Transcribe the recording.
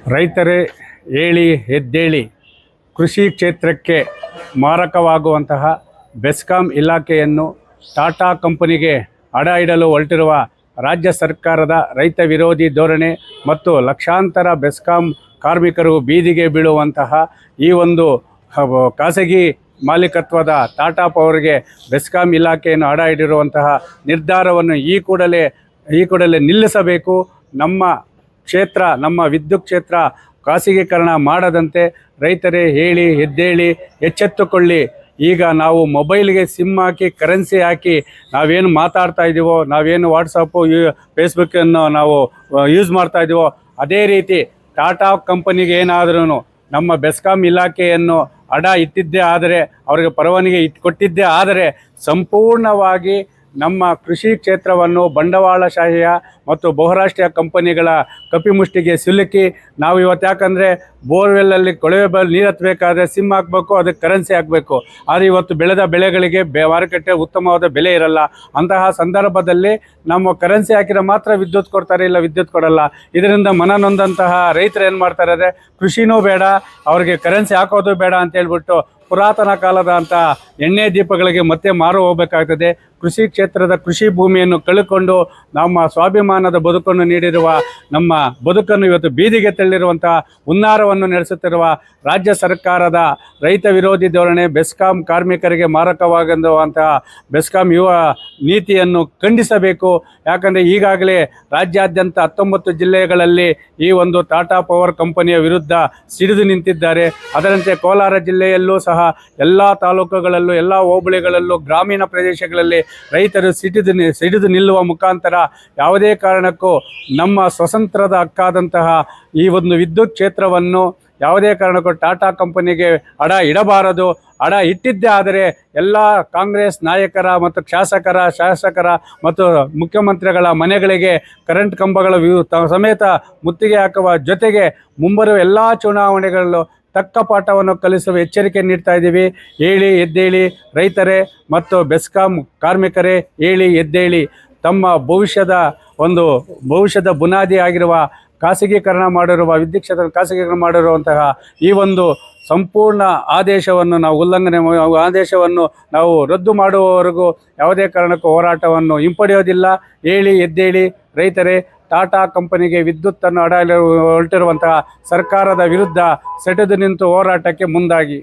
ರೈತರೇ ಏಳಿ ಎದ್ದೇಳಿ, ಕೃಷಿ ಕ್ಷೇತ್ರಕ್ಕೆ ಮಾರಕವಾಗುವಂತಹ ಬೆಸ್ಕಾಂ ಇಲಾಖೆಯನ್ನು ಟಾಟಾ ಕಂಪನಿಗೆ ಅಡ ಇಡಲು ಹೊರಟಿರುವ ರಾಜ್ಯ ಸರ್ಕಾರದ ರೈತ ವಿರೋಧಿ ಧೋರಣೆ ಮತ್ತು ಲಕ್ಷಾಂತರ ಬೆಸ್ಕಾಂ ಕಾರ್ಮಿಕರು ಬೀದಿಗೆ ಬೀಳುವಂತಹ ಈ ಒಂದು ಖಾಸಗಿ ಮಾಲೀಕತ್ವದ ಟಾಟಾ ಪವರ್ಗೆ ಬೆಸ್ಕಾಂ ಇಲಾಖೆಯನ್ನು ಅಡ ಇಡಿರುವಂತಹ ನಿರ್ಧಾರವನ್ನು ಈ ಕೂಡಲೇ ನಿಲ್ಲಿಸಬೇಕು. ನಮ್ಮ ಕ್ಷೇತ್ರ, ನಮ್ಮ ವಿದ್ಯುತ್ ಕ್ಷೇತ್ರ ಖಾಸಗೀಕರಣ ಮಾಡದಂತೆ ರೈತರೇ ಹೇಳಿ ಎದ್ದೇಳಿ, ಎಚ್ಚೆತ್ತುಕೊಳ್ಳಿ. ಈಗ ನಾವು ಮೊಬೈಲ್ಗೆ ಸಿಮ್ ಹಾಕಿ, ಕರೆನ್ಸಿ ಹಾಕಿ ನಾವೇನು ಮಾತಾಡ್ತಾ ಇದ್ದೀವೋ, ನಾವೇನು ವಾಟ್ಸಪ್ಪು ಫೇಸ್ಬುಕ್ಕನ್ನು ನಾವು ಯೂಸ್ ಮಾಡ್ತಾ ಇದ್ದೀವೋ, ಅದೇ ರೀತಿ ಟಾಟಾ ಕಂಪನಿಗೆ ಏನಾದ್ರೂ ನಮ್ಮ ಬೆಸ್ಕಾಂ ಇಲಾಖೆಯನ್ನು ಅಡ ಇಟ್ಟಿದ್ದೇ ಆದರೆ, ಅವರಿಗೆ ಪರವಾನಗಿ ಕೊಟ್ಟಿದ್ದೇ ಆದರೆ ಸಂಪೂರ್ಣವಾಗಿ ನಮ್ಮ ಕೃಷಿ ಕ್ಷೇತ್ರವನ್ನು ಬಂಡವಾಳಶಾಹಿಯ ಮತ್ತು ಬಹುರಾಷ್ಟ್ರೀಯ ಕಂಪನಿಗಳ ಕಪಿಮುಷ್ಟಿಗೆ ಸಿಲುಕಿ ನಾವು ಇವತ್ತು, ಯಾಕಂದರೆ ಬೋರ್ವೆಲ್ಲಲ್ಲಿ ಕೊಳವೆ ನೀರು ಹತ್ತಬೇಕಾದ್ರೆ ಸಿಮ್ ಹಾಕಬೇಕು, ಅದಕ್ಕೆ ಕರೆನ್ಸಿ ಹಾಕಬೇಕು. ಆದರೆ ಇವತ್ತು ಬೆಳೆದ ಬೆಳೆಗಳಿಗೆ ಮಾರುಕಟ್ಟೆ ಉತ್ತಮವಾದ ಬೆಲೆ ಇರಲ್ಲ. ಅಂತಹ ಸಂದರ್ಭದಲ್ಲಿ ನಮ್ಮ ಕರೆನ್ಸಿ ಹಾಕಿದ್ರೆ ಮಾತ್ರ ವಿದ್ಯುತ್ ಕೊಡ್ತಾರೆ, ಇಲ್ಲ ವಿದ್ಯುತ್ ಕೊಡಲ್ಲ. ಇದರಿಂದ ಮನನೊಂದಂತಹ ರೈತರು ಏನು ಮಾಡ್ತಾರೆ ಅಂದರೆ, ಕೃಷಿನೂ ಬೇಡ, ಅವ್ರಿಗೆ ಕರೆನ್ಸಿ ಹಾಕೋದು ಬೇಡ ಅಂತ ಹೇಳ್ಬಿಟ್ಟು ಪುರಾತನ ಕಾಲದ ಅಂಥ ಎಣ್ಣೆ ದೀಪಗಳಿಗೆ ಮತ್ತೆ ಮಾರು ಹೋಗಬೇಕಾಗ್ತದೆ. ಕೃಷಿ ಕ್ಷೇತ್ರದ ಕೃಷಿ ಭೂಮಿಯನ್ನು ಕಳ್ಕೊಂಡು ನಮ್ಮ ಸ್ವಾಭಿಮಾನದ ಬದುಕನ್ನು ನೀಡಿರುವ, ನಮ್ಮ ಬದುಕನ್ನು ಇವತ್ತು ಬೀದಿಗೆ ತಳ್ಳಿರುವಂಥ ಹುನ್ನಾರವನ್ನು ನಡೆಸುತ್ತಿರುವ ರಾಜ್ಯ ಸರ್ಕಾರದ ರೈತ ವಿರೋಧಿ ಧೋರಣೆ, ಬೆಸ್ಕಾಂ ಕಾರ್ಮಿಕರಿಗೆ ಮಾರಕವಾಗಿರುವಂತಹ ಬೆಸ್ಕಾಂ ಯುವ ನೀತಿಯನ್ನು ಖಂಡಿಸಬೇಕು. ಯಾಕಂದರೆ ಈಗಾಗಲೇ ರಾಜ್ಯಾದ್ಯಂತ 19 ಜಿಲ್ಲೆಗಳಲ್ಲಿ ಈ ಒಂದು ಟಾಟಾ ಪವರ್ ಕಂಪನಿಯ ವಿರುದ್ಧ ಸಿಡಿದು ನಿಂತಿದ್ದಾರೆ. ಅದರಂತೆ ಕೋಲಾರ ಜಿಲ್ಲೆಯಲ್ಲೂ ಸಹ ಎಲ್ಲ ತಾಲೂಕುಗಳಲ್ಲೂ, ಎಲ್ಲ ಹೋಬಳಿಗಳಲ್ಲೂ, ಗ್ರಾಮೀಣ ಪ್ರದೇಶಗಳಲ್ಲಿ ರೈತರು ಸಿಡಿದು ನಿಲ್ಲುವ ಮುಖಾಂತರ ಯಾವುದೇ ಕಾರಣಕ್ಕೂ ನಮ್ಮ ಸ್ವತಂತ್ರದ ಹಕ್ಕಾದಂತಹ ಈ ಒಂದು ವಿದ್ಯುತ್ ಕ್ಷೇತ್ರವನ್ನು ಯಾವುದೇ ಕಾರಣಕ್ಕೂ ಟಾಟಾ ಕಂಪನಿಗೆ ಅಡ ಇಡಬಾರದು. ಅಡ ಇಟ್ಟಿದ್ದೇ ಆದರೆ ಎಲ್ಲ ಕಾಂಗ್ರೆಸ್ ನಾಯಕರ ಮತ್ತು ಶಾಸಕರ ಮತ್ತು ಮುಖ್ಯಮಂತ್ರಿಗಳ ಮನೆಗಳಿಗೆ ಕರೆಂಟ್ ಕಂಬಗಳ ಸಮೇತ ಮುತ್ತಿಗೆ ಹಾಕುವ ಜೊತೆಗೆ ಮುಂಬರುವ ಎಲ್ಲ ಚುನಾವಣೆಗಳಲ್ಲೂ ತಕ್ಕ ಪಾಠವನ್ನು ಕಲಿಸುವ ಎಚ್ಚರಿಕೆ ನೀಡ್ತಾ ಇದ್ದೀವಿ. ಹೇಳಿ ಎದ್ದೇಳಿ ರೈತರೇ ಮತ್ತು ಬೆಸ್ಕಾಂ ಕಾರ್ಮಿಕರೇ, ಹೇಳಿ ಎದ್ದೇಳಿ. ತಮ್ಮ ಭವಿಷ್ಯದ ಬುನಾದಿ ಆಗಿರುವ ಖಾಸಗೀಕರಣ ಮಾಡಿರುವ ವಿದ್ಯುತ್ ಕ್ಷೇತ್ರ ಖಾಸಗೀಕರಣ ಮಾಡಿರುವಂತಹ ಈ ಒಂದು ಸಂಪೂರ್ಣ ಆದೇಶವನ್ನು ನಾವು ರದ್ದು ಮಾಡುವವರೆಗೂ ಯಾವುದೇ ಕಾರಣಕ್ಕೂ ಹೋರಾಟವನ್ನು ಹಿಂಪಡೆಯೋದಿಲ್ಲ. ಹೇಳಿ ಎದ್ದೇಳಿ ರೈತರೇ. ಟಾಟಾ ಕಂಪನಿಗೆ ವಿದ್ಯುತ್ತನ್ನು ಹೊರಟಿರುವಂತಹ ಸರ್ಕಾರದ ವಿರುದ್ಧ ಸೆಟೆದು ನಿಂತು ಹೋರಾಟಕ್ಕೆ ಮುಂದಾಗಿ.